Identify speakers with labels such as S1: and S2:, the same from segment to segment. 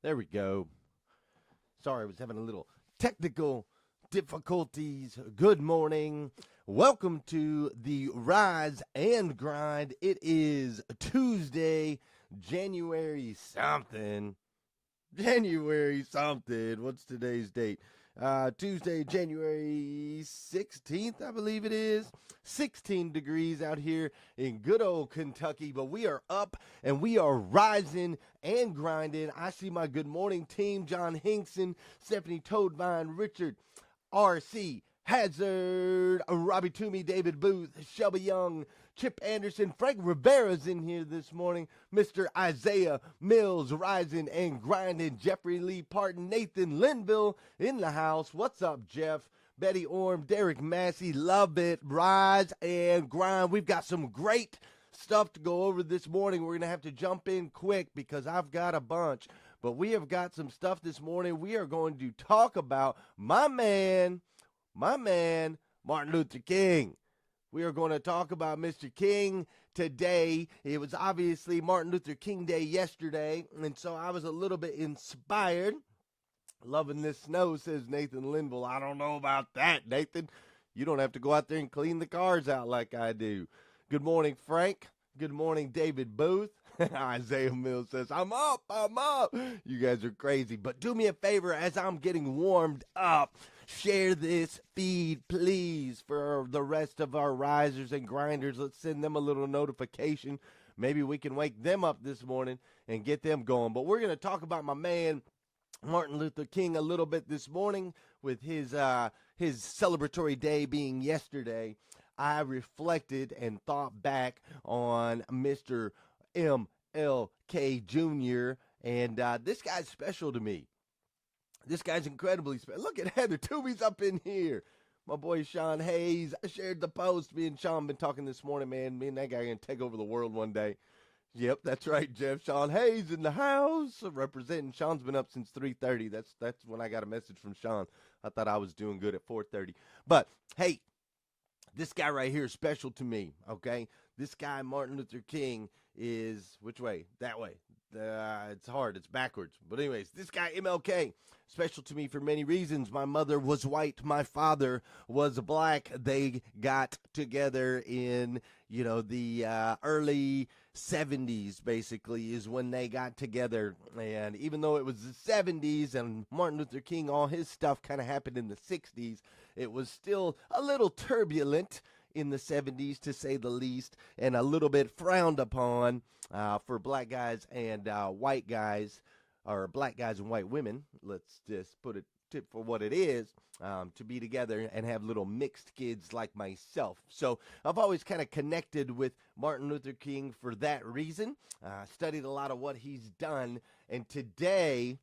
S1: There we go. Sorry, I was having a little technical difficulties. Good morning. Welcome to the Rise and Grind. It is Tuesday, January something. January something. What's today's date? Tuesday, January 16th, I believe it is. 16 degrees out here in good old Kentucky, but we are up and we are rising and grinding. I see my good morning team, John Hinkson, Stephanie Toadvine, Richard R.C. Hazard, Robbie Toomey, David Booth, Shelby Young, Chip Anderson, Frank Rivera's in here this morning, Mr. Isaiah Mills, rising and grinding, Jeffrey Lee Parton, Nathan Linville in the house. What's up, Jeff? Betty Orm, Derek Massey, love it, rise and grind. We've got some great stuff to go over this morning. We're going to have to jump in quick because I've got a bunch, but we have got some stuff this morning. We are going to talk about my man, Martin Luther King. We are going to talk about Mr. King today. It was obviously Martin Luther King Day yesterday, and so I was a little bit inspired. Loving this snow, says Nathan Linville. I don't know about that, Nathan. You don't have to go out there and clean the cars out like I do. Good morning, Frank. Good morning, David Booth. Isaiah Mills says, I'm up. You guys are crazy. But do me a favor as I'm getting warmed up. Share this feed, please, for the rest of our risers and grinders. Let's send them a little notification. Maybe we can wake them up this morning and get them going. But we're going to talk about my man, Martin Luther King, a little bit this morning with his celebratory day being yesterday. I reflected and thought back on Mr. MLK Jr., and this guy's special to me. This guy's incredibly special. Look at Heather Toomey's up in here. My boy Sean Hayes. I shared the post. Me and Sean been talking this morning, man. Me and that guy are going to take over the world one day. Yep, that's right, Jeff. Sean Hayes in the house representing. Sean's been up since 3:30. That's when I got a message from Sean. I thought I was doing good at 4:30. But, hey, this guy right here is special to me, okay? This guy, Martin Luther King, is which way? That way. It's hard. It's backwards. But anyways, this guy, MLK, special to me for many reasons. My mother was white. My father was black. They got together in, the early 70s, basically, is when they got together. And even though it was the 70s and Martin Luther King, all his stuff kind of happened in the 60s, it was still a little turbulent in the 70s, to say the least, and a little bit frowned upon for black guys and white guys, or black guys and white women, let's just put it for what it is, to be together and have little mixed kids like myself. So I've always kind of connected with Martin Luther King for that reason. Studied a lot of what he's done, and today,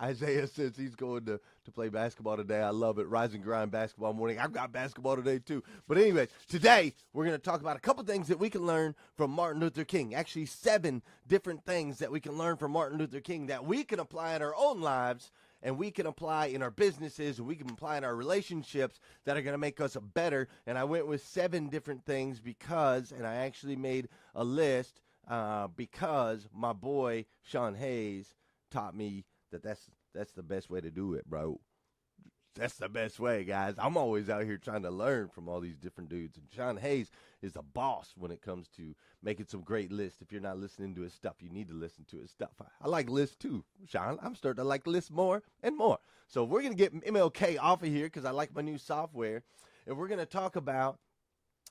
S1: Isaiah says he's going to play basketball today. I love it. Rise and grind basketball morning. I've got basketball today too. But anyways, today we're going to talk about a couple things that we can learn from Martin Luther King. Actually, 7 different things that we can learn from Martin Luther King that we can apply in our own lives, and we can apply in our businesses, and we can apply in our relationships that are going to make us better. And I went with 7 different things and I actually made a list because my boy Sean Hayes taught me that's the best way to do it, bro. That's the best way, guys. I'm always out here trying to learn from all these different dudes. And Sean Hayes is a boss when it comes to making some great lists. If you're not listening to his stuff, you need to listen to his stuff. I like lists too, Sean. I'm starting to like lists more and more. So we're going to get MLK off of here because I like my new software. And we're going to talk about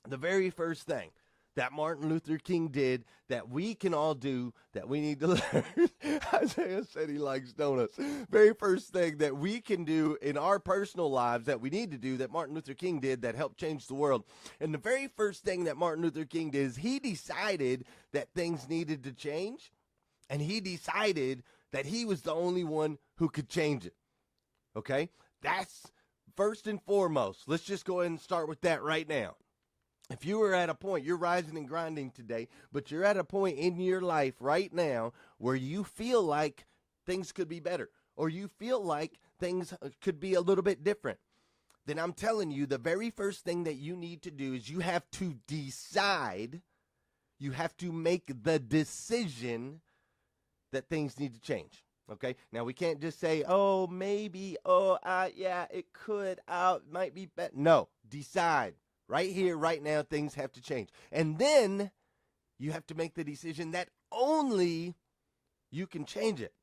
S1: the very first thing that Martin Luther King did that we can all do that we need to learn. Isaiah said he likes donuts. Very first thing that we can do in our personal lives that we need to do that Martin Luther King did that helped change the world. And the very first thing that Martin Luther King did is he decided that things needed to change, and he decided that he was the only one who could change it. Okay? That's first and foremost. Let's just go ahead and start with that right now. If you are at a point, you're rising and grinding today, but you're at a point in your life right now where you feel like things could be better, or you feel like things could be a little bit different, then I'm telling you, the very first thing that you need to do is you have to decide You have to make the decision that things need to change. Okay. Now we can't just say, "Oh, maybe. Oh, yeah, it could. It might be better." No, decide right here, right now. Things have to change, and then you have to make the decision that only you can change it.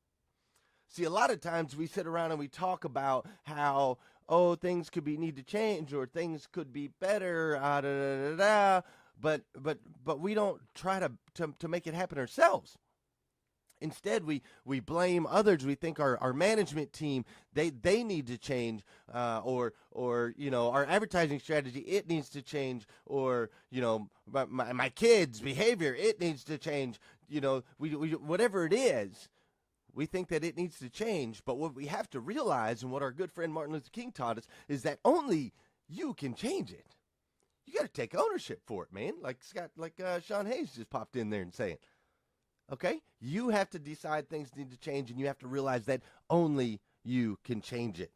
S1: See, a lot of times we sit around and we talk about how, oh, things could be need to change or things could be better, da, da, da, da, but we don't try to make it happen ourselves. Instead, we blame others. We think our management team, they need to change, or our advertising strategy, it needs to change, or my kids' behavior, it needs to change. We whatever it is, we think that it needs to change. But what we have to realize, and what our good friend Martin Luther King taught us, is that only you can change it. You got to take ownership for it, man. Like Sean Hayes just popped in there and saying. Okay? You have to decide things need to change, and you have to realize that only you can change it.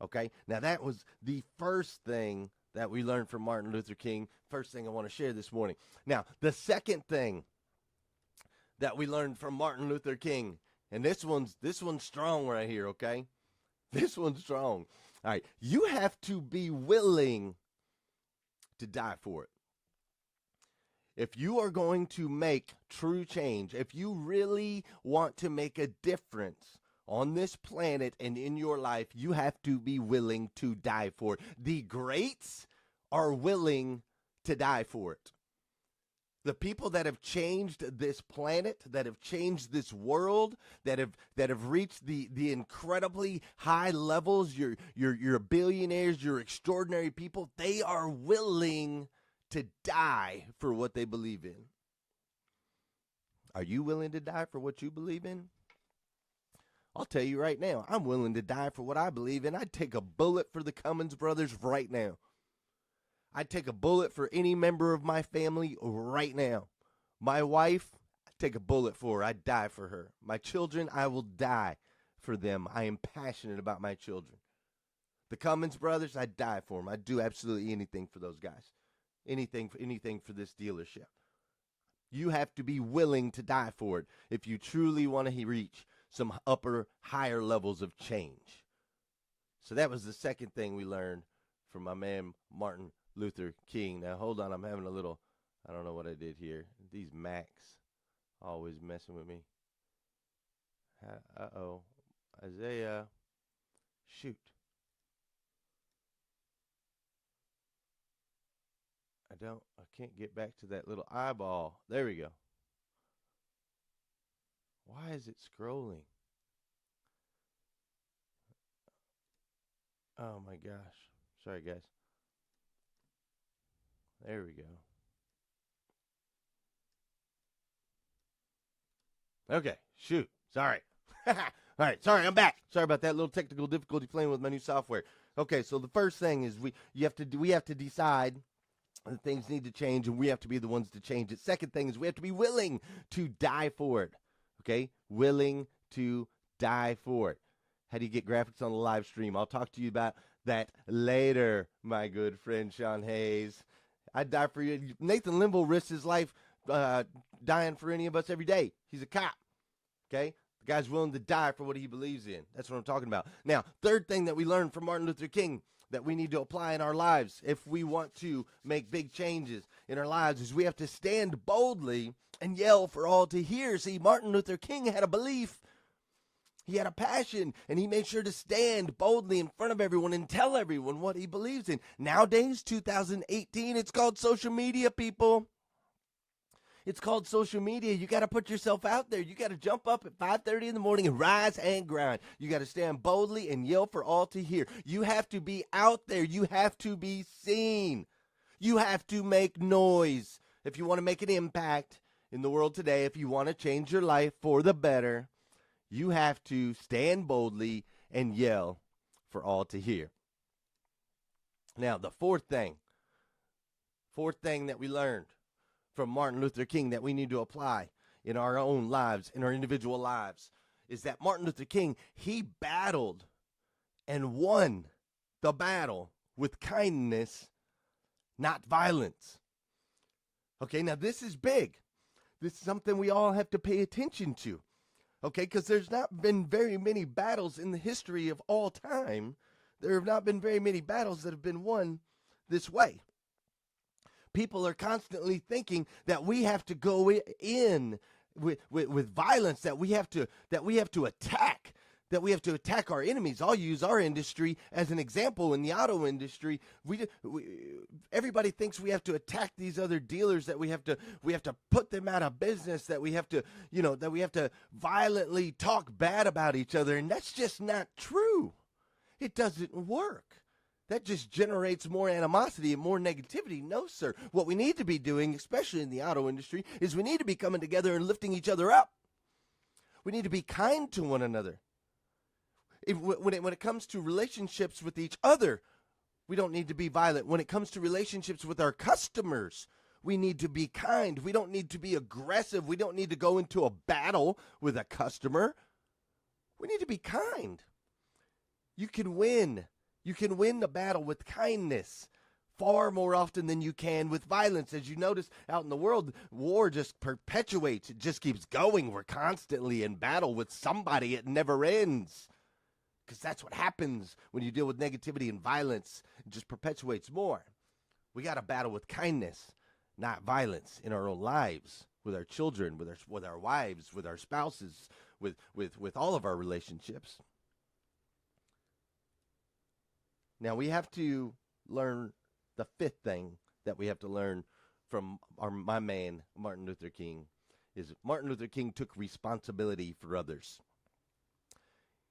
S1: Okay? Now, that was the first thing that we learned from Martin Luther King. First thing I want to share this morning. Now, the second thing that we learned from Martin Luther King, and this one's strong right here, okay? This one's strong. All right. You have to be willing to die for it. If you are going to make true change, if you really want to make a difference on this planet and in your life, you have to be willing to die for it. The greats are willing to die for it. The people that have changed this planet, that have changed this world, that have reached the incredibly high levels, your billionaires, your extraordinary people, they are willing to die for what they believe in. Are you willing to die for what you believe in? I'll tell you right now, I'm willing to die for what I believe in. I'd take a bullet for the Cummins brothers right now. I'd take a bullet for any member of my family right now. My wife, I'd take a bullet for her. I'd die for her. My children, I will die for them. I am passionate about my children. The Cummins brothers, I'd die for them. I'd do absolutely anything for those guys. Anything for this dealership. You have to be willing to die for it if you truly want to reach some higher levels of change. So that was the second thing we learned from my man Martin Luther King. Now hold on, I'm having a little, I don't know what I did here. These Macs always messing with me. Uh-oh. Isaiah, shoot. I can't get back to that little eyeball. There we go. Why is it scrolling? Oh my gosh. Sorry, guys. There we go. Okay. Shoot. Sorry. All right. Sorry, I'm back. Sorry about that little technical difficulty playing with my new software. Okay, so the first thing is we have to decide that things need to change, and we have to be the ones to change it. Second thing is we have to be willing to die for it. Okay? Willing to die for it. How do you get graphics on the live stream? I'll talk to you about that later, my good friend Sean Hayes. I'd die for you. Nathan Limbo risks his life dying for any of us every day. He's a cop. Okay? The guy's willing to die for what he believes in. That's what I'm talking about. Now, third thing that we learned from Martin Luther King that we need to apply in our lives if we want to make big changes in our lives is we have to stand boldly and yell for all to hear. See, Martin Luther King had a belief. He had a passion, and he made sure to stand boldly in front of everyone and tell everyone what he believes in. Nowadays, 2018, it's called social media, people. It's called social media. You got to put yourself out there. You got to jump up at 5:30 in the morning and rise and grind. You got to stand boldly and yell for all to hear. You have to be out there. You have to be seen. You have to make noise. If you want to make an impact in the world today, if you want to change your life for the better, you have to stand boldly and yell for all to hear. Now, the fourth thing that we learned from Martin Luther King that we need to apply in our own lives, in our individual lives, is that Martin Luther King, he battled and won the battle with kindness, not violence. Okay, now this is big. This is something we all have to pay attention to. Okay, because there's not been very many battles in the history of all time. There have not been very many battles that have been won this way. People are constantly thinking that we have to go in with violence, that we have to attack, that we have to attack our enemies. I'll use our industry as an example. In the auto industry, everybody thinks we have to attack these other dealers, that we have to put them out of business, that we have to, that we have to violently talk bad about each other, and that's just not true. It doesn't work. That just generates more animosity and more negativity. No, sir. What we need to be doing, especially in the auto industry, is we need to be coming together and lifting each other up. We need to be kind to one another. When it comes to relationships with each other, we don't need to be violent. When it comes to relationships with our customers, we need to be kind. We don't need to be aggressive. We don't need to go into a battle with a customer. We need to be kind. You can win. You can win the battle with kindness far more often than you can with violence. As you notice out in the world, war just perpetuates. It just keeps going. We're constantly in battle with somebody. It never ends. Because that's what happens when you deal with negativity and violence. It just perpetuates more. We got to battle with kindness, not violence, in our own lives, with our children, with our wives, with our spouses, with all of our relationships. Now, we have to learn the fifth thing that we have to learn from my man, Martin Luther King, is Martin Luther King took responsibility for others.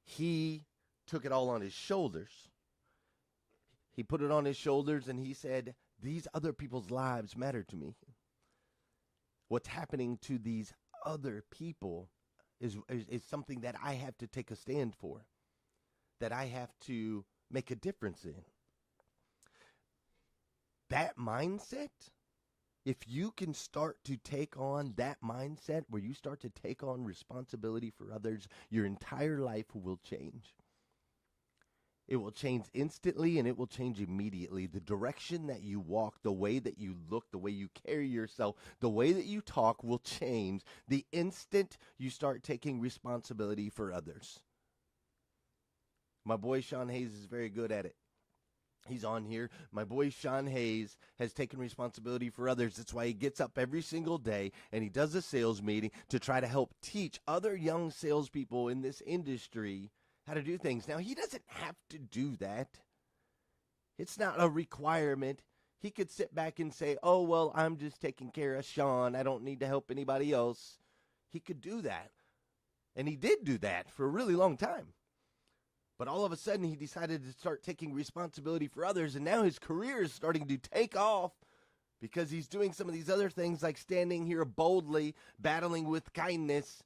S1: He took it all on his shoulders. He put it on his shoulders and he said, these other people's lives matter to me. What's happening to these other people is something that I have to take a stand for, that I have to make a difference in. That mindset, if you can start to take on that mindset where you start to take on responsibility for others, your entire life will change. It will change instantly and it will change immediately. The direction that you walk, the way that you look, the way you carry yourself, the way that you talk will change the instant you start taking responsibility for others. My boy Sean Hayes is very good at it. He's on here. My boy Sean Hayes has taken responsibility for others. That's why he gets up every single day and he does a sales meeting to try to help teach other young salespeople in this industry how to do things. Now, he doesn't have to do that. It's not a requirement. He could sit back and say, oh, well, I'm just taking care of Sean. I don't need to help anybody else. He could do that. And he did do that for a really long time. But all of a sudden, he decided to start taking responsibility for others, and now his career is starting to take off because he's doing some of these other things like standing here boldly, battling with kindness.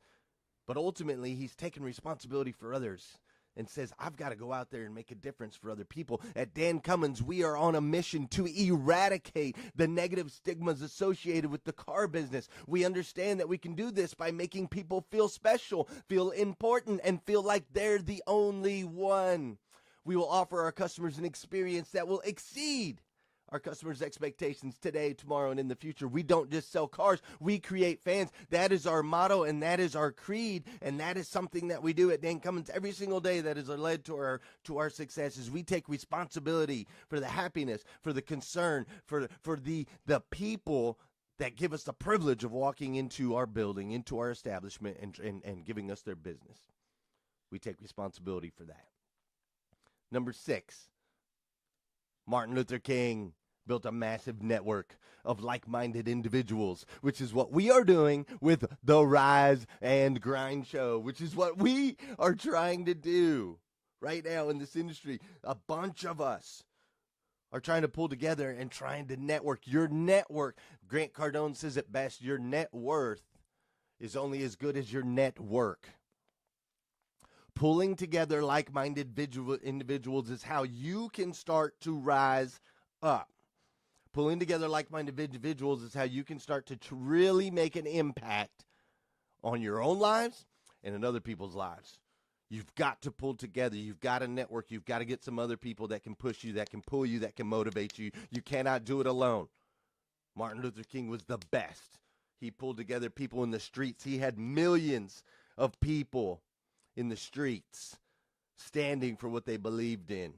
S1: But ultimately, he's taking responsibility for others and says, I've got to go out there and make a difference for other people. At Dan Cummins, we are on a mission to eradicate the negative stigmas associated with the car business. We understand that we can do this by making people feel special, feel important, and feel like they're the only one. We will offer our customers an experience that will exceed our customers' expectations today, tomorrow, and in the future. We don't just sell cars. We create fans. That is our motto, and that is our creed, and that is something that we do at Dan Cummins every single day that has led to our successes. We take responsibility for the happiness, for the concern, for the people that give us the privilege of walking into our building, into our establishment, and giving us their business. We take responsibility for that. Number 6, Martin Luther King built a massive network of like-minded individuals, which is what we are doing with the Rise and Grind show, which is what we are trying to do right now in this industry. A bunch of us are trying to pull together and trying to network. Your network, Grant Cardone says it best, your net worth is only as good as your network. Pulling together like-minded individuals is how you can start to rise up. Pulling together like-minded individuals is how you can start to really make an impact on your own lives and in other people's lives. You've got to pull together. You've got to network. You've got to get some other people that can push you, that can pull you, that can motivate you. You cannot do it alone. Martin Luther King was the best. He pulled together people in the streets. He had millions of people in the streets standing for what they believed in.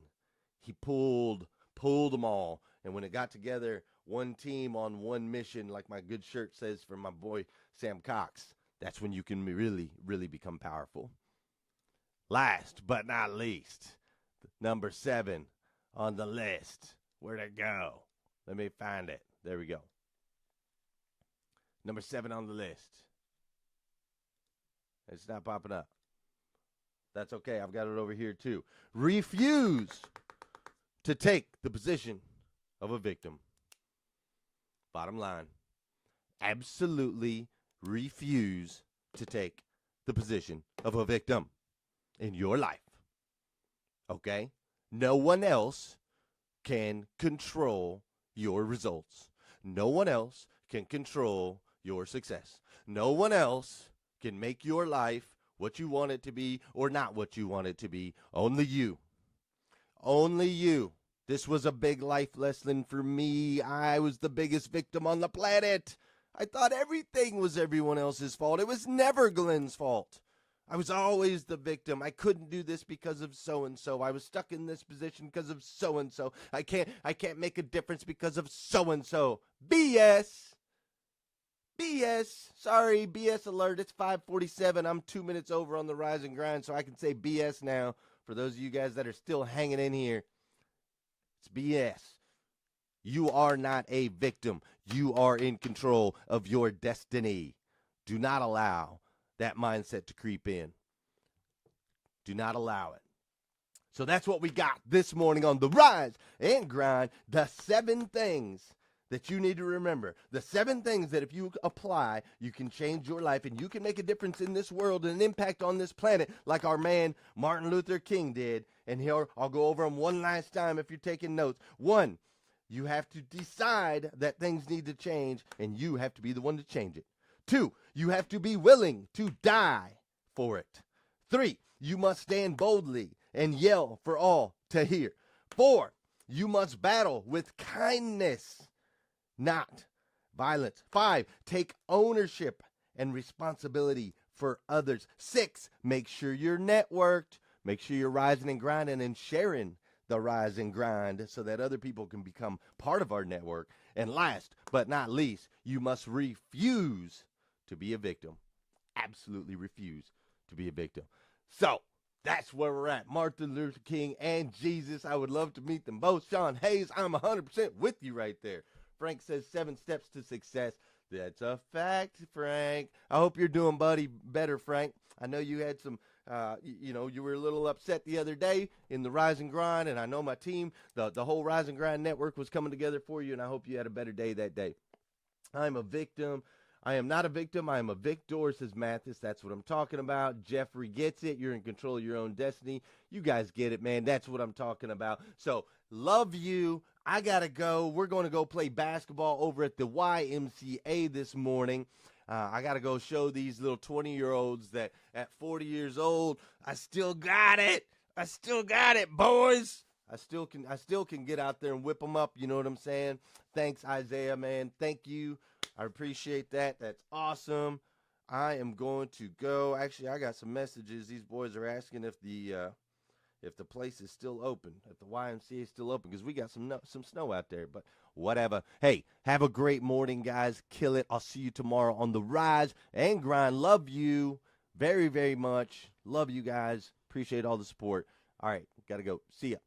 S1: He pulled them all. And when it got together, one team on one mission, like my good shirt says for my boy Sam Cox, that's when you can really, really become powerful. Last but not least, number 7 on the list. Where'd it go? Let me find it. There we go. Number 7 on the list. It's not popping up. That's okay. I've got it over here too. Refuse to take the position of a victim. Bottom line. Absolutely refuse to take the position of a victim in your life. Okay? No one else can control your results. No one else can control your success. No one else can make your life what you want it to be or not what you want it to be. Only you. Only you. This was a big life lesson for me. I was the biggest victim on the planet. I thought everything was everyone else's fault. It was never Glenn's fault. I was always the victim. I couldn't do this because of so-and-so. I was stuck in this position because of so-and-so. I can't make a difference because of so-and-so. BS. BS. Sorry, BS alert. It's 5:47. I'm 2 minutes over on the Rise and Grind, so I can say BS now for those of you guys that are still hanging in here. It's BS. You are not a victim. You are in control of your destiny. Do not allow that mindset to creep in. Do not allow it. So that's what we got this morning on the Rise and Grind. The 7 things that you need to remember. The 7 things that if you apply, you can change your life and you can make a difference in this world and an impact on this planet like our man Martin Luther King did. And here, I'll go over them one last time if you're taking notes. 1, you have to decide that things need to change and you have to be the one to change it. 2, you have to be willing to die for it. 3, you must stand boldly and yell for all to hear. 4, you must battle with kindness, not violence. 5, take ownership and responsibility for others. 6, make sure you're networked. Make sure you're rising and grinding and sharing the Rise and Grind so that other people can become part of our network. And last but not least, you must refuse to be a victim. Absolutely refuse to be a victim. So that's where we're at. Martin Luther King and Jesus. I would love to meet them both. Sean Hayes, I'm 100% with you right there. Frank says 7 steps to success. That's a fact, Frank. I hope you're doing, buddy, better, Frank. I know you had some, you were a little upset the other day in the Rise and Grind, and I know my team, the whole Rise and Grind network was coming together for you, and I hope you had a better day that day. I'm a victim. I am not a victim. I am a victor, says Mathis. That's what I'm talking about. Jeffrey gets it. You're in control of your own destiny. You guys get it, man. That's what I'm talking about. So, love you. I got to go. We're going to go play basketball over at the YMCA this morning. I got to go show these little 20-year-olds that at 40 years old, I still got it. I still got it, boys. I still can get out there and whip them up. You know what I'm saying? Thanks, Isaiah, man. Thank you. I appreciate that. That's awesome. I am going to go. Actually, I got some messages. These boys are asking if the place is still open, if the YMCA is still open, because we got some snow out there. But whatever. Hey, have a great morning, guys. Kill it. I'll see you tomorrow on the Rise and Grind. Love you very, very much. Love you guys. Appreciate all the support. All right, got to go. See ya.